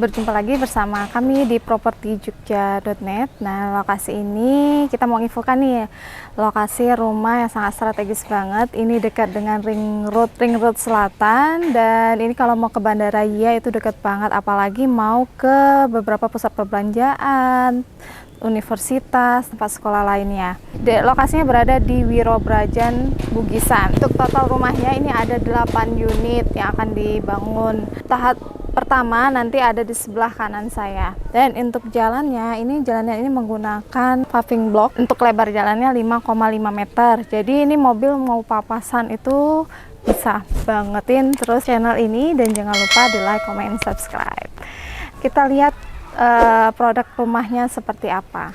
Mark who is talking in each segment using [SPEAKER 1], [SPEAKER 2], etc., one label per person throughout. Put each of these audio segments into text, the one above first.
[SPEAKER 1] berjumpa lagi bersama kami di propertijogja.net. Nah, lokasi ini kita mau infokan nih, lokasi rumah yang sangat strategis banget. Ini dekat dengan ring road selatan, dan ini kalau mau ke Bandara ya itu dekat banget, apalagi mau ke beberapa pusat perbelanjaan, universitas, tempat sekolah lainnya. Lokasinya berada di Wirobrajan, Bugisan. Untuk total rumahnya ini ada 8 unit yang akan dibangun. Tahap pertama nanti ada di sebelah kanan saya. Dan untuk jalannya ini menggunakan paving block. Untuk lebar jalannya 5,5 meter. Jadi ini mobil mau papasan itu bisa bangetin terus channel ini, dan jangan lupa di like, comment, subscribe. Kita lihat produk rumahnya seperti apa.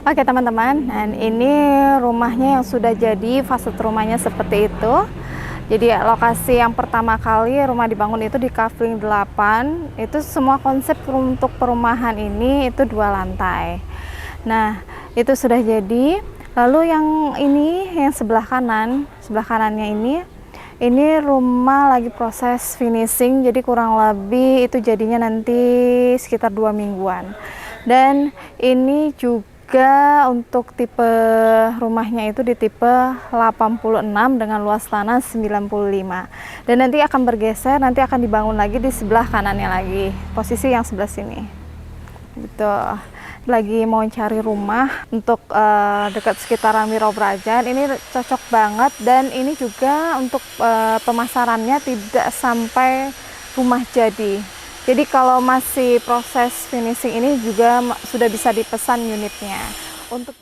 [SPEAKER 1] Oke teman-teman, dan ini rumahnya yang sudah jadi, fasad rumahnya seperti itu. Jadi lokasi yang pertama kali rumah dibangun itu di Kavling 8. Itu semua konsep untuk perumahan ini itu 2 lantai. Nah, itu sudah jadi. Lalu yang ini, yang sebelah kanannya ini rumah lagi proses finishing, jadi kurang lebih itu jadinya nanti sekitar 2 mingguan. Dan ini juga untuk tipe rumahnya itu di tipe 86 dengan luas tanah 95. Dan nanti akan bergeser, nanti akan dibangun lagi di sebelah kanannya lagi, posisi yang sebelah sini. Gitu. Lagi mau cari rumah untuk dekat sekitaran Wirobrajan, ini cocok banget. Dan ini juga untuk pemasarannya tidak sampai rumah jadi. Jadi kalau masih proses finishing ini juga sudah bisa dipesan unitnya. Untuk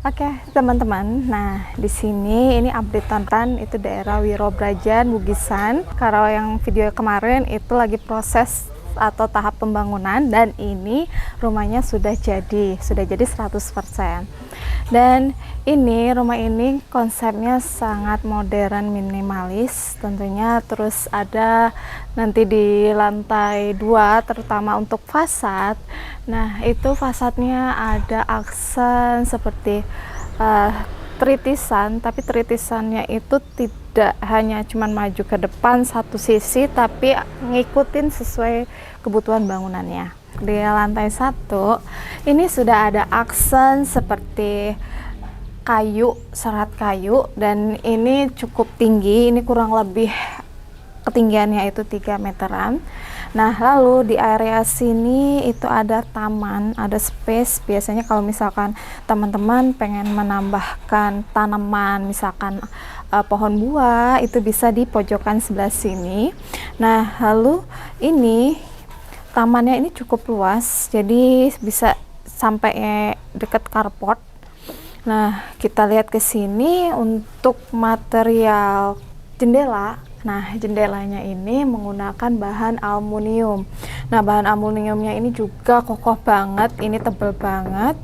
[SPEAKER 1] Oke teman-teman, nah di sini ini update tentang itu daerah Wirobrajan, Bugisan. Kalau yang video kemarin itu lagi proses atau tahap pembangunan, dan ini rumahnya sudah jadi 100%. Dan ini rumah ini konsepnya sangat modern, minimalis tentunya. Terus ada nanti di lantai 2 terutama untuk fasad. Nah, itu fasadnya ada aksen seperti tritisan, tapi tritisannya itu tidak hanya cuman maju ke depan satu sisi, tapi ngikutin sesuai kebutuhan bangunannya. Di lantai 1 ini sudah ada aksen seperti kayu, serat kayu, dan ini cukup tinggi. Ini kurang lebih ketinggiannya itu 3 meteran. Nah, lalu di area sini itu ada taman, ada space. Biasanya kalau misalkan teman-teman pengen menambahkan tanaman, misalkan pohon buah, itu bisa di pojokan sebelah sini. Nah, lalu ini tamannya ini cukup luas, jadi bisa sampai dekat carport. Nah, kita lihat ke sini untuk material jendela. Nah, jendelanya ini menggunakan bahan aluminium. Nah, bahan aluminiumnya ini juga kokoh banget, ini tebal banget.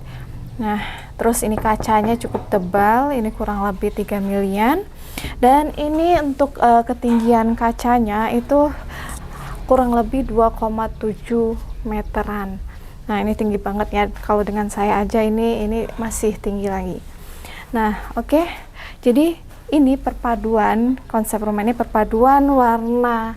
[SPEAKER 1] Nah, terus ini kacanya cukup tebal, ini kurang lebih 3 milian. Dan ini untuk ketinggian kacanya itu kurang lebih 2,7 meteran. Nah, ini tinggi banget ya. Kalau dengan saya aja ini masih tinggi lagi. Nah, oke. Jadi ini perpaduan, konsep rumah ini perpaduan warna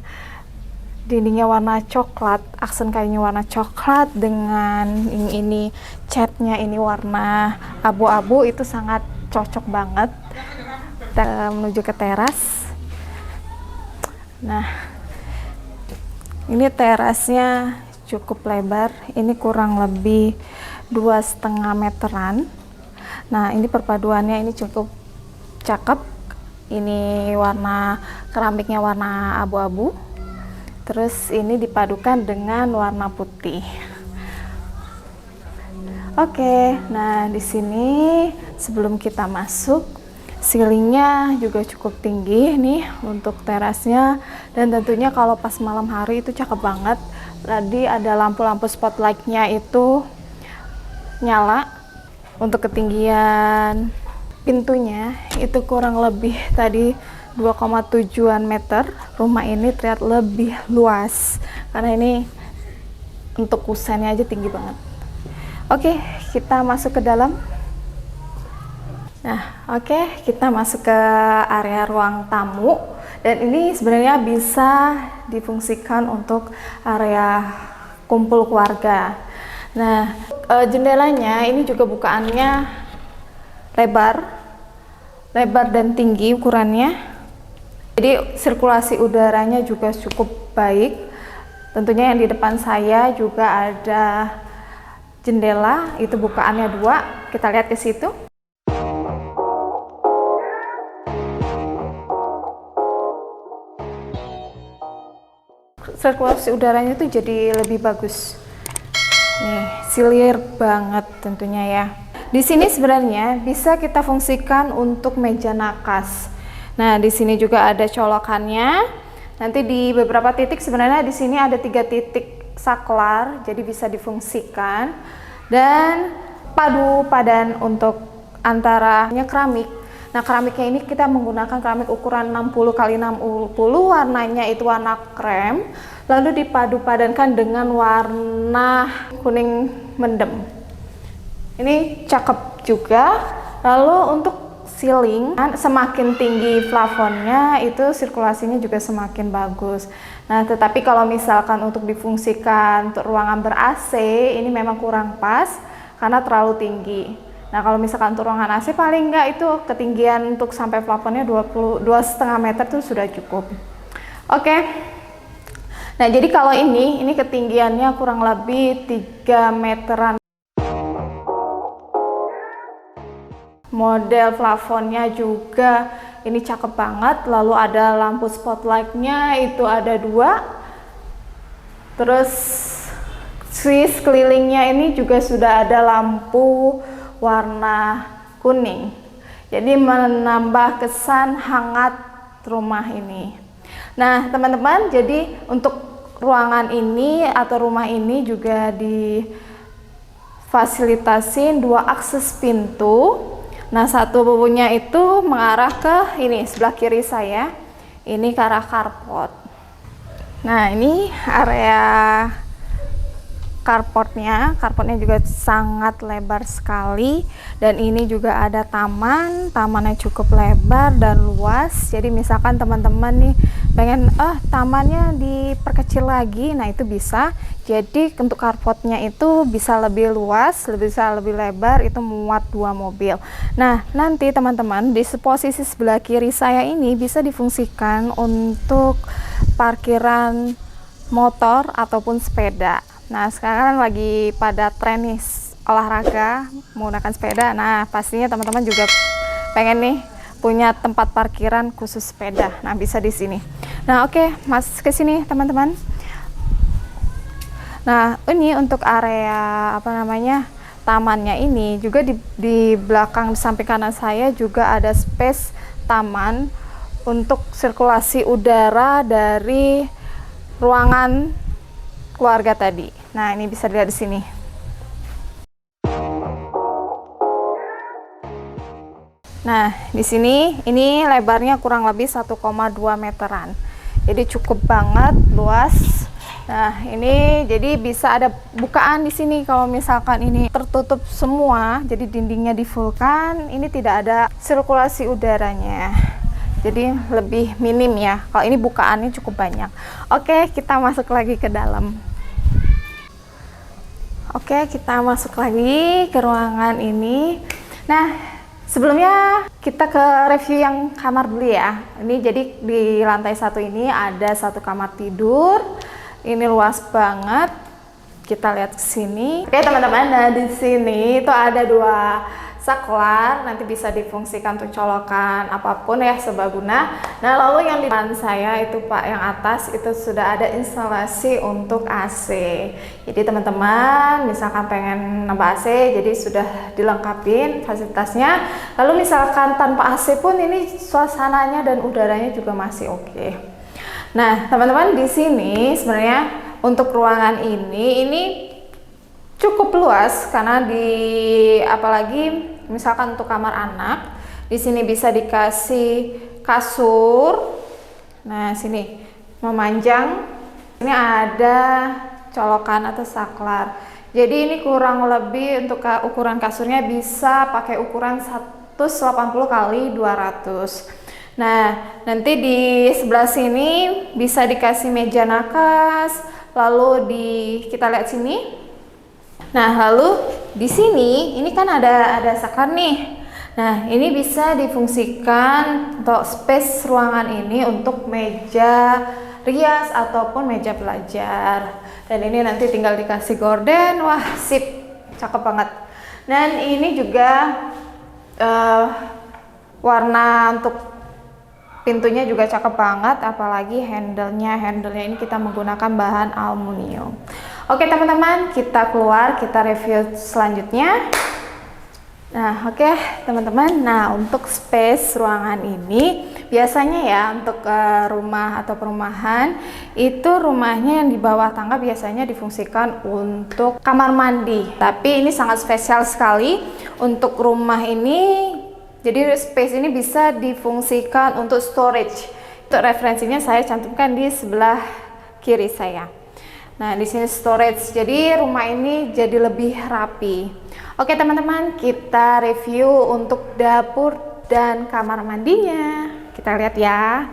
[SPEAKER 1] dindingnya warna coklat, aksen kayunya warna coklat, dengan ini catnya ini warna abu-abu, itu sangat cocok banget. Kita menuju ke teras. Nah, ini terasnya cukup lebar, ini kurang lebih 2,5 meteran. Nah, ini perpaduannya ini cukup cakep. Ini warna keramiknya warna abu-abu. Terus ini dipadukan dengan warna putih. Oke, nah di sini sebelum kita masuk, ceilingnya juga cukup tinggi nih untuk terasnya, dan tentunya kalau pas malam hari itu cakep banget. Tadi ada lampu-lampu spotlightnya itu nyala. Untuk ketinggian pintunya itu kurang lebih tadi 2,7 meter. Rumah ini terlihat lebih luas karena ini untuk kusennya aja tinggi banget. Oke, kita masuk ke dalam. Nah, oke, kita masuk ke area ruang tamu, dan ini sebenarnya bisa difungsikan untuk area kumpul keluarga. Nah, jendelanya ini juga bukaannya lebar dan tinggi ukurannya. Jadi sirkulasi udaranya juga cukup baik. Tentunya yang di depan saya juga ada jendela, itu bukaannya 2. Kita lihat ke situ. Sirkulasi udaranya itu jadi lebih bagus. Nih, clear banget tentunya ya. Di sini sebenarnya bisa kita fungsikan untuk meja nakas. Nah, di sini juga ada colokannya. Nanti di beberapa titik sebenarnya di sini ada 3 titik saklar, jadi bisa difungsikan. Dan padu padan untuk antaranya keramik. Nah, keramiknya ini kita menggunakan keramik ukuran 60 x 60, warnanya itu warna krem, lalu dipadu padankan dengan warna kuning mendem. Ini cakep juga. Lalu untuk ceiling, semakin tinggi plafonnya itu sirkulasinya juga semakin bagus. Nah, tetapi kalau misalkan untuk difungsikan untuk ruangan ber-AC, ini memang kurang pas karena terlalu tinggi. Nah, kalau misalkan untuk ruangan AC paling enggak itu ketinggian untuk sampai plafonnya 2,5 meter itu sudah cukup. Oke. Nah, jadi kalau ini ketinggiannya kurang lebih 3 meteran. Model plafonnya juga ini cakep banget. Lalu ada lampu spotlightnya itu ada 2. Terus swiss kelilingnya ini juga sudah ada lampu warna kuning, jadi menambah kesan hangat rumah ini. Nah, teman-teman, jadi untuk ruangan ini atau rumah ini juga difasilitasin 2 akses pintu. Nah, satu bubunya itu mengarah ke ini sebelah kiri saya, ini ke arah carport. Nah, ini area carportnya juga sangat lebar sekali, dan ini juga ada tamannya cukup lebar dan luas. Jadi misalkan teman-teman nih pengen tamannya diperkecil lagi, nah itu bisa. Jadi untuk carportnya itu bisa lebih luas, bisa lebih lebar, itu muat 2 mobil. Nah, nanti teman-teman di posisi sebelah kiri saya ini bisa difungsikan untuk parkiran motor ataupun sepeda. Nah, sekarang lagi pada tren nih olahraga menggunakan sepeda. Nah, pastinya teman-teman juga pengen nih punya tempat parkiran khusus sepeda. Nah, bisa di sini. Nah, oke, mas ke sini teman-teman. Nah, ini untuk area tamannya ini juga di belakang samping kanan saya juga ada space taman untuk sirkulasi udara dari ruangan keluarga tadi. Nah, ini bisa dilihat di sini. Nah, di sini ini lebarnya kurang lebih 1,2 meteran. Jadi cukup banget luas. Nah, ini jadi bisa ada bukaan di sini. Kalau misalkan ini tertutup semua, jadi dindingnya di-fullkan, ini tidak ada sirkulasi udaranya. Jadi lebih minim ya. Kalau ini bukaannya cukup banyak. Oke, kita masuk lagi ke dalam. Oke, kita masuk lagi ke ruangan ini. Nah, sebelumnya kita ke review yang kamar dulu ya. Ini jadi di lantai 1 ini ada 1 kamar tidur. Ini luas banget. Kita lihat ke sini. Oke, teman-teman, nah di sini itu ada 2 saklar, nanti bisa difungsikan untuk colokan apapun ya, serbaguna. Nah, lalu yang di depan saya itu Pak, yang atas itu sudah ada instalasi untuk AC. Jadi teman-teman misalkan pengen nambah AC, jadi sudah dilengkapin fasilitasnya. Lalu misalkan tanpa AC pun ini suasananya dan udaranya juga masih oke. Nah, teman-teman, di sini sebenarnya untuk ruangan ini cukup luas karena apalagi misalkan untuk kamar anak, di sini bisa dikasih kasur. Nah, sini memanjang. Ini ada colokan atau saklar. Jadi ini kurang lebih untuk ukuran kasurnya bisa pakai ukuran 180 kali 200. Nah, nanti di sebelah sini bisa dikasih meja nakas. Lalu kita lihat sini. Nah, lalu di sini ini kan ada saklar nih. Nah, ini bisa difungsikan untuk space ruangan ini untuk meja rias ataupun meja belajar. Dan ini nanti tinggal dikasih gorden. Wah, sip, cakep banget. Dan ini juga warna untuk pintunya juga cakep banget, apalagi handle-nya ini kita menggunakan bahan aluminium. Oke teman-teman, kita keluar, kita review selanjutnya. Nah, oke teman-teman, nah untuk space ruangan ini biasanya ya untuk rumah atau perumahan itu rumahnya yang di bawah tangga biasanya difungsikan untuk kamar mandi. Tapi ini sangat spesial sekali untuk rumah ini. Jadi space ini bisa difungsikan untuk storage. Untuk referensinya saya cantumkan di sebelah kiri saya. Nah, di sini storage. Jadi rumah ini jadi lebih rapi. Oke, teman-teman, kita review untuk dapur dan kamar mandinya. Kita lihat ya.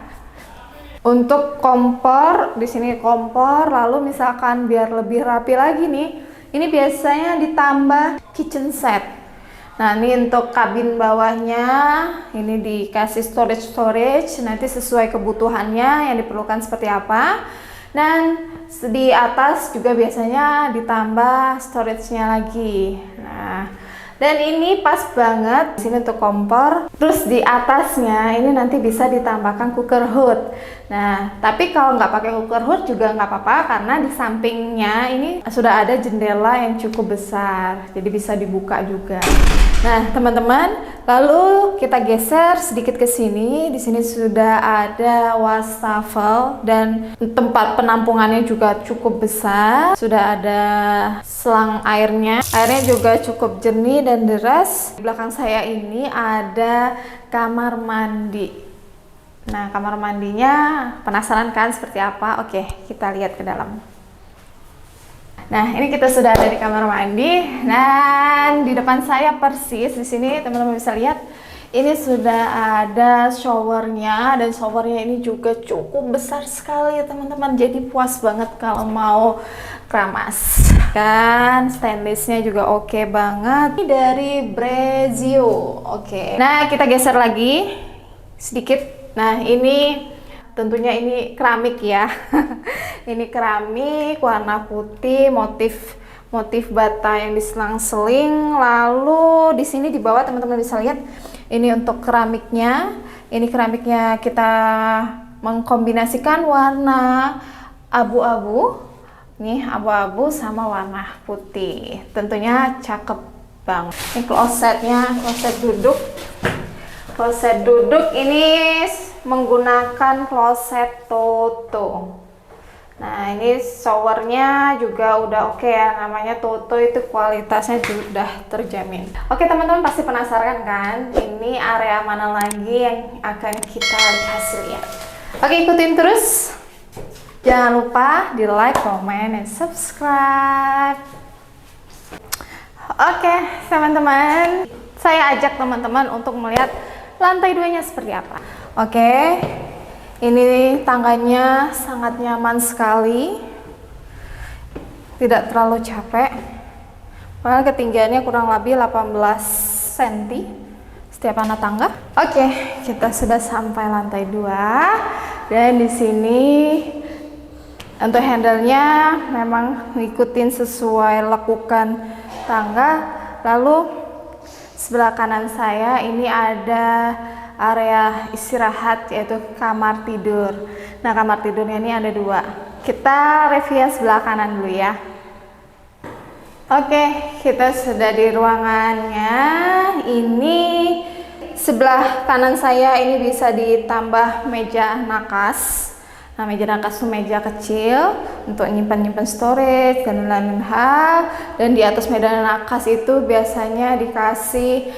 [SPEAKER 1] Untuk kompor, di sini kompor, lalu misalkan biar lebih rapi lagi nih, ini biasanya ditambah kitchen set. Nah, ini untuk kabin bawahnya, ini dikasih storage, nanti sesuai kebutuhannya yang diperlukan seperti apa. Dan di atas juga biasanya ditambah storage-nya lagi. Nah, dan ini pas banget di sini untuk kompor. Terus di atasnya ini nanti bisa ditambahkan cooker hood. Nah, tapi kalau nggak pakai cooker hood juga nggak apa-apa karena di sampingnya ini sudah ada jendela yang cukup besar, jadi bisa dibuka juga. Nah, teman-teman, lalu kita geser sedikit ke sini. Di sini sudah ada wastafel dan tempat penampungannya juga cukup besar. Sudah ada selang airnya. Airnya juga cukup jernih dan deras. Di belakang saya ini ada kamar mandi. Nah, kamar mandinya penasaran kan seperti apa? Oke, kita lihat ke dalam. Nah, ini kita sudah ada di kamar mandi. Dan di depan saya persis di sini teman-teman bisa lihat ini sudah ada showernya, dan showernya ini juga cukup besar sekali ya teman-teman. Jadi puas banget kalau mau keramas. Kan stainlessnya juga oke banget. Ini dari Brezio. Oke. Nah, kita geser lagi sedikit. Nah, ini tentunya ini keramik ya. Ini keramik warna putih, motif bata yang diselang-seling. Lalu di sini di bawah teman-teman bisa lihat ini untuk keramiknya. Ini keramiknya kita mengkombinasikan warna abu-abu. Nih abu-abu sama warna putih. Tentunya cakep banget. Ini kloset duduk. Kloset duduk ini menggunakan kloset Toto. Nah, ini showernya juga udah oke ya, namanya Toto, itu kualitasnya sudah terjamin. Oke teman-teman, pasti penasaran kan ini area mana lagi yang akan kita lihat hasilnya. Oke, ikutin terus, jangan lupa di like, comment, dan subscribe. Oke teman-teman, saya ajak teman-teman untuk melihat lantai 2-nya seperti apa. Oke, ini tangganya sangat nyaman sekali, tidak terlalu capek. Padahal ketinggiannya kurang lebih 18 cm setiap anak tangga. Oke, kita sudah sampai lantai 2, dan di sini untuk handle-nya memang ngikutin sesuai lekukan tangga. Lalu Sebelah kanan saya ini ada area istirahat, yaitu kamar tidur. Nah, kamar tidurnya ini ada 2. Kita review yang sebelah kanan dulu ya. Oke, kita sudah di ruangannya. Ini sebelah kanan saya ini bisa ditambah meja nakas. Nah, meja nakas itu meja kecil untuk nyimpan storage dan lain-lain hal. Dan di atas meja nakas itu biasanya dikasih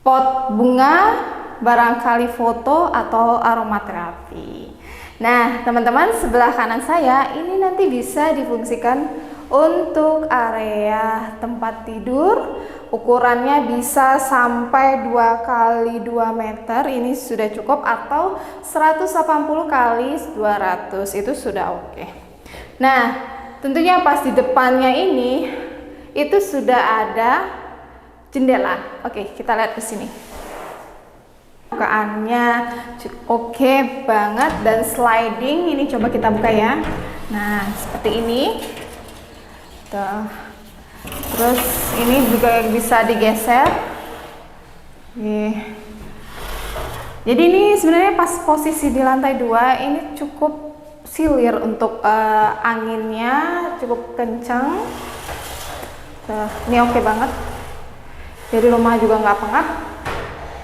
[SPEAKER 1] pot bunga, barangkali foto atau aromaterapi. Nah, teman-teman, sebelah kanan saya ini nanti bisa difungsikan untuk area tempat tidur. Ukurannya bisa sampai 2 kali 2 meter, ini sudah cukup, atau 180 kali 200, itu sudah oke. Nah, tentunya pas di depannya ini itu sudah ada jendela. Oke, kita lihat ke sini. Bukaannya oke banget dan sliding. Ini coba kita buka ya. Nah, seperti ini. Tuh. Terus ini juga bisa digeser. Jadi ini sebenarnya pas posisi di lantai 2 ini cukup silir untuk anginnya cukup kencang. Ini oke banget. Jadi rumah juga nggak pengap.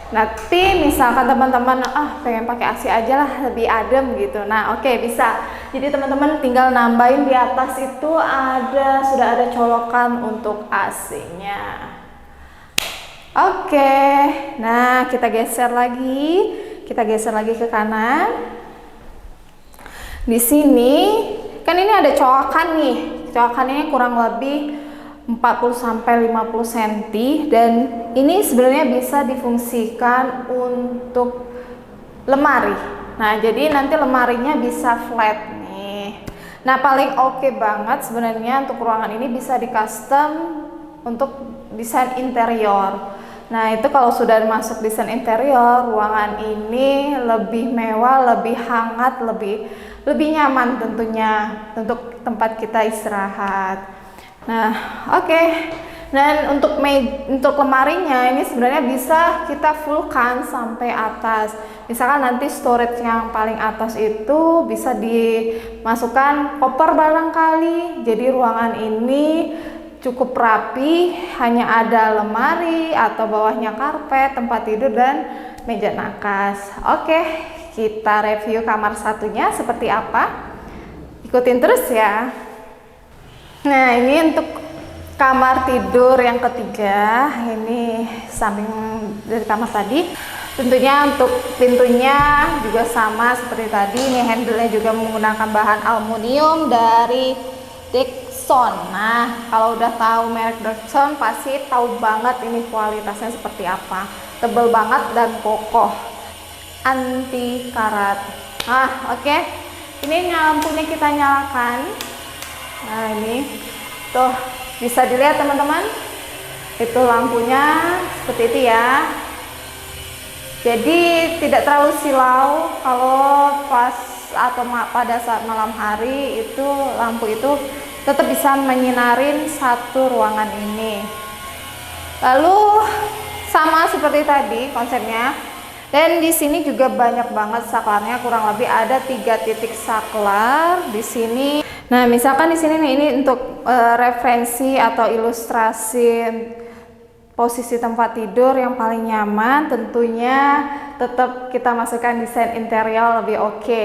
[SPEAKER 1] Nanti misalkan teman-teman pengen pakai AC aja lah, lebih adem gitu. Nah, oke, bisa. Jadi teman-teman tinggal nambahin di atas itu sudah ada colokan untuk AC-nya. Oke. Nah, kita geser lagi. Kita geser lagi ke kanan. Di sini kan ini ada colokan nih. Colokannya kurang lebih 40-50 cm, dan ini sebenarnya bisa difungsikan untuk lemari. Nah, jadi nanti lemarinya bisa flat nih. Nah, paling oke banget sebenarnya untuk ruangan ini bisa di custom untuk desain interior. Nah, itu kalau sudah masuk desain interior, ruangan ini lebih mewah, lebih hangat, lebih nyaman tentunya untuk tempat kita istirahat. Nah, oke. Dan untuk lemarinya ini sebenarnya bisa kita fullkan sampai atas. Misalkan nanti storage yang paling atas itu bisa dimasukkan koper barangkali. Jadi ruangan ini cukup rapi, hanya ada lemari atau bawahnya karpet, tempat tidur dan meja nakas. Oke, kita review kamar satunya seperti apa. Ikutin terus ya. Nah, ini untuk kamar tidur yang ketiga. Ini samping dari kamar tadi. Tentunya untuk pintunya juga sama seperti tadi. Ini handle-nya juga menggunakan bahan aluminium dari Dexon. Nah, kalau udah tahu merek Dexon pasti tahu banget ini kualitasnya seperti apa. Tebal banget dan kokoh, anti karat. Oke. Ini lampunya kita nyalakan. Nah, ini tuh bisa dilihat teman-teman, itu lampunya seperti itu ya. Jadi tidak terlalu silau kalau pas atau pada saat malam hari itu lampu itu tetap bisa menyinarin satu ruangan ini. Lalu sama seperti tadi konsepnya. Dan di sini juga banyak banget saklarnya, kurang lebih ada 3 titik saklar di sini. Nah, misalkan di sini nih, ini untuk referensi atau ilustrasi posisi tempat tidur yang paling nyaman, tentunya tetap kita masukkan desain interior lebih oke.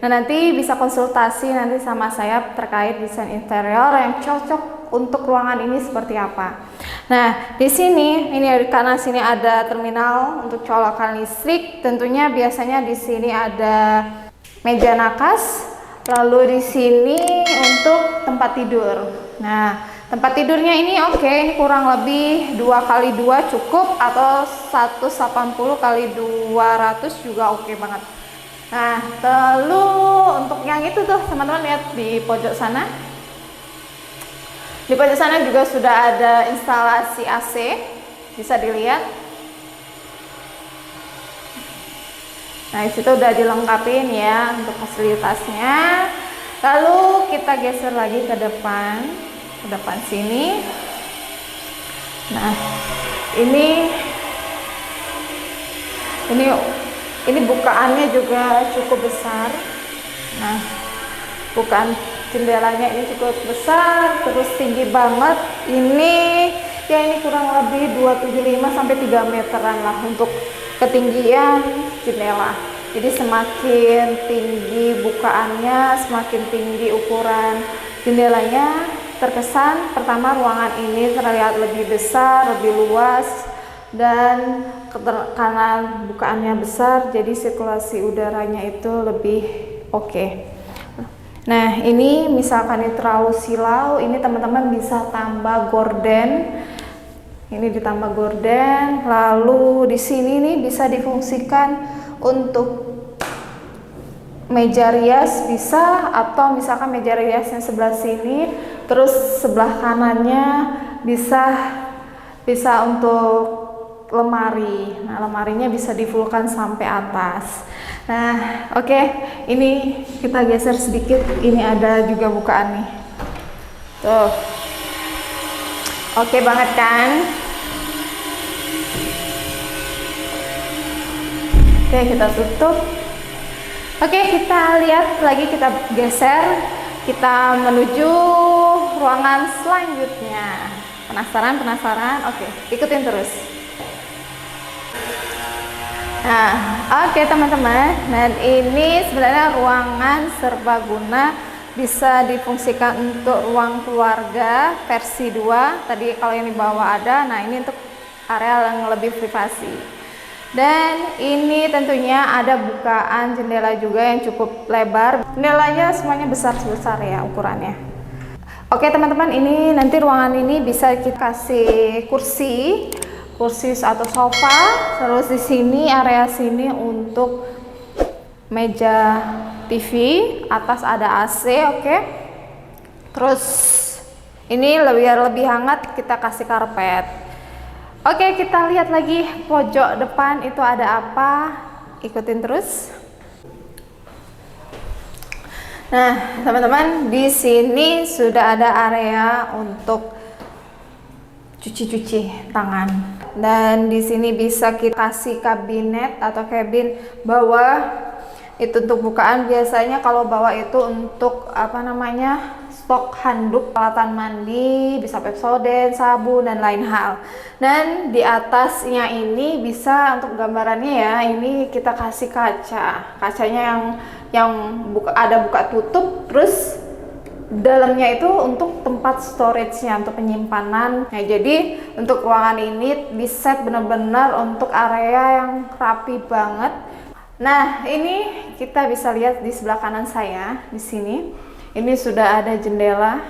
[SPEAKER 1] Nah, nanti bisa konsultasi nanti sama saya terkait desain interior yang cocok untuk ruangan ini seperti apa. Nah, di sini ini karena sini ada terminal untuk colokan listrik, tentunya biasanya di sini ada meja nakas. Lalu di sini untuk tempat tidur. Nah, tempat tidurnya ini oke, ini kurang lebih 2 kali 2 cukup, atau 180 kali 200 juga oke banget. Nah, lalu untuk yang itu tuh teman-teman lihat di pojok sana. Di pojok sana juga sudah ada instalasi AC, bisa dilihat. Nah, disitu udah dilengkapin ya untuk fasilitasnya. Lalu kita geser lagi ke depan sini. Nah, ini ini bukaannya juga cukup besar. Nah, bukaan jendelanya ini cukup besar, terus tinggi banget. Ini ya ini kurang lebih 275 sampai 3 meteran lah untuk ketinggian jendela. Jadi semakin tinggi bukaannya, semakin tinggi ukuran jendelanya. Terkesan pertama ruangan ini terlihat lebih besar, lebih luas, dan karena bukaannya besar jadi sirkulasi udaranya itu lebih oke. Nah, ini misalkan ini terlalu silau, ini teman-teman bisa tambah gorden. Ini ditambah gorden, lalu di sini nih bisa difungsikan untuk meja rias bisa, atau misalkan meja riasnya sebelah sini, terus sebelah kanannya bisa untuk lemari. Nah, lemarinya bisa difulkan sampai atas. Nah, oke, ini kita geser sedikit. Ini ada juga bukaan nih. Tuh. Oke banget kan? Oke, kita tutup. Oke, kita lihat lagi, kita geser. Kita menuju ruangan selanjutnya. Penasaran? Oke, ikutin terus. Nah, oke teman-teman, dan ini sebenarnya ruangan serbaguna, bisa difungsikan untuk ruang keluarga versi 2. Tadi kalau yang di bawah ada, nah ini untuk area yang lebih privasi. Dan ini tentunya ada bukaan jendela juga yang cukup lebar. Jendelanya semuanya besar-besar ya ukurannya. Oke teman-teman, ini nanti ruangan ini bisa kita kasih kursi atau sofa. Terus di sini area sini untuk meja TV, atas ada AC, oke. Terus ini lebih hangat, kita kasih karpet. Oke, kita lihat lagi pojok depan itu ada apa. Ikutin terus. Nah, teman-teman, di sini sudah ada area untuk cuci tangan. Dan di sini bisa kita kasih kabinet atau cabin bawah. Itu untuk bukaan. Biasanya kalau bawah itu untuk stok handuk, peralatan mandi, bisa Pepsodent, sabun, dan lain hal. Dan di atasnya ini bisa untuk gambarannya ya, ini kita kasih kacanya yang ada buka tutup, terus dalamnya itu untuk tempat storage-nya, untuk penyimpanan. Nah, jadi untuk ruangan ini diset benar-benar untuk area yang rapi banget. Nah, ini kita bisa lihat di sebelah kanan saya di sini. Ini sudah ada jendela.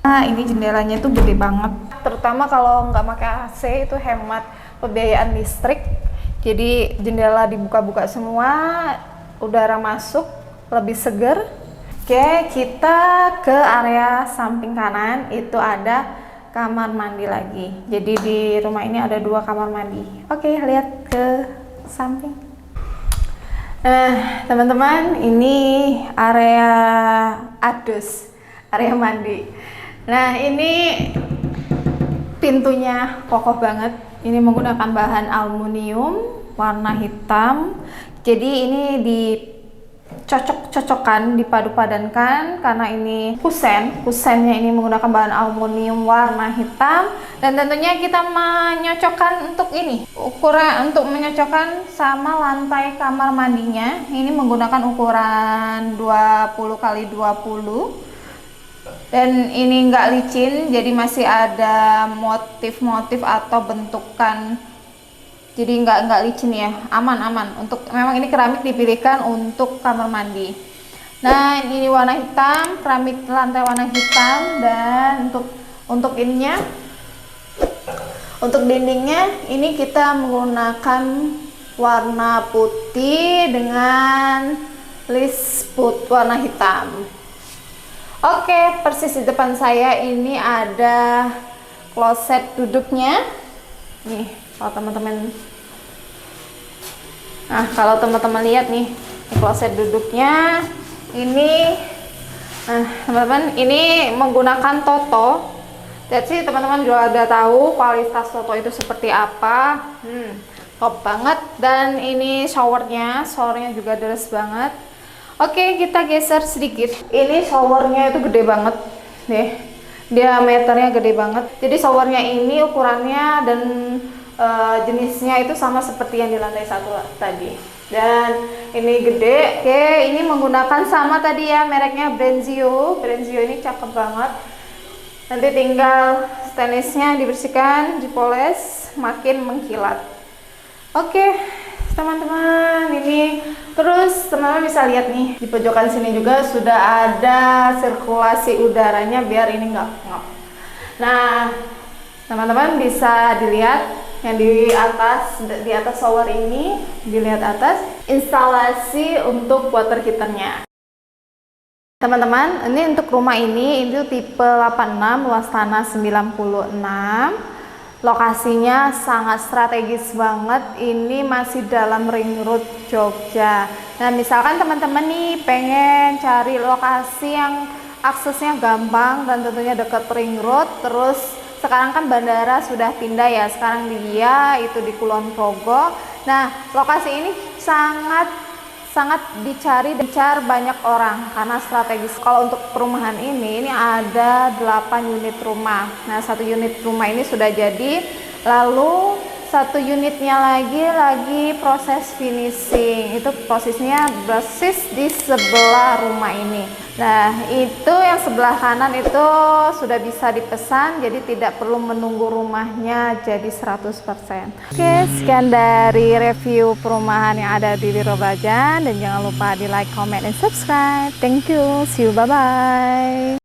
[SPEAKER 1] Nah, ini jendelanya itu gede banget. Terutama kalau nggak pakai AC itu hemat pembiayaan listrik. Jadi jendela dibuka-buka semua, udara masuk, lebih segar. Oke, kita ke area samping kanan, itu ada kamar mandi lagi. Jadi di rumah ini ada 2 kamar mandi. Oke, lihat ke samping. Nah, teman-teman, ini area area mandi. Nah, ini pintunya kokoh banget. Ini menggunakan bahan aluminium warna hitam. Jadi ini dicocok-cocokkan, dipadu-padankan karena ini kusennya ini menggunakan bahan aluminium warna hitam. Dan tentunya kita menyocokkan untuk ini ukuran, untuk menyocokkan sama lantai kamar mandinya. Ini menggunakan ukuran 20x20. Dan ini enggak licin, jadi masih ada motif-motif atau bentukan. Jadi enggak licin ya, aman. Untuk memang ini keramik dipilihkan untuk kamar mandi. Nah, ini warna hitam, keramik lantai warna hitam. Dan untuk ininya, untuk dindingnya ini kita menggunakan warna putih dengan list warna hitam. Oke, persis di depan saya ini ada kloset duduknya. Nih, kalau teman-teman, lihat nih, kloset duduknya ini. Nah, teman-teman, ini menggunakan toto. Jadi teman-teman juga udah tahu kualitas foto itu seperti apa. Top banget. Dan ini showernya juga deres banget. Oke, kita geser sedikit. Ini showernya itu gede banget nih, diameternya gede banget. Jadi showernya ini ukurannya dan jenisnya itu sama seperti yang di lantai 1 tadi. Dan ini gede. Oke, ini menggunakan sama tadi ya, mereknya Brenzio. Brenzio ini cakep banget. Nanti tinggal stainlessnya dibersihkan, dipoles, makin mengkilat. Oke, teman-teman, ini terus teman-teman bisa lihat nih di pojokan sini juga sudah ada sirkulasi udaranya biar ini nggak pengap. Nah, teman-teman bisa dilihat yang di atas shower ini, dilihat atas instalasi untuk water heaternya. Teman-teman, ini untuk rumah ini itu tipe 86, luas tanah 96. Lokasinya sangat strategis banget. Ini masih dalam ring road Jogja. Nah, misalkan teman-teman nih pengen cari lokasi yang aksesnya gampang dan tentunya dekat ring road, terus sekarang kan bandara sudah pindah ya, sekarang dia itu di Kulon Progo. Nah, lokasi ini sangat dicari banyak orang karena strategis. Kalau untuk perumahan ini ada 8 unit rumah. Nah, 1 unit rumah ini sudah jadi, lalu 1 unitnya lagi proses finishing. Itu prosesnya persis di sebelah rumah ini. Nah, itu yang sebelah kanan itu sudah bisa dipesan, jadi tidak perlu menunggu rumahnya jadi 100%. Oke, sekian dari review perumahan yang ada di Wirobajan, dan jangan lupa di like, comment, dan subscribe. Thank you, see you, bye-bye.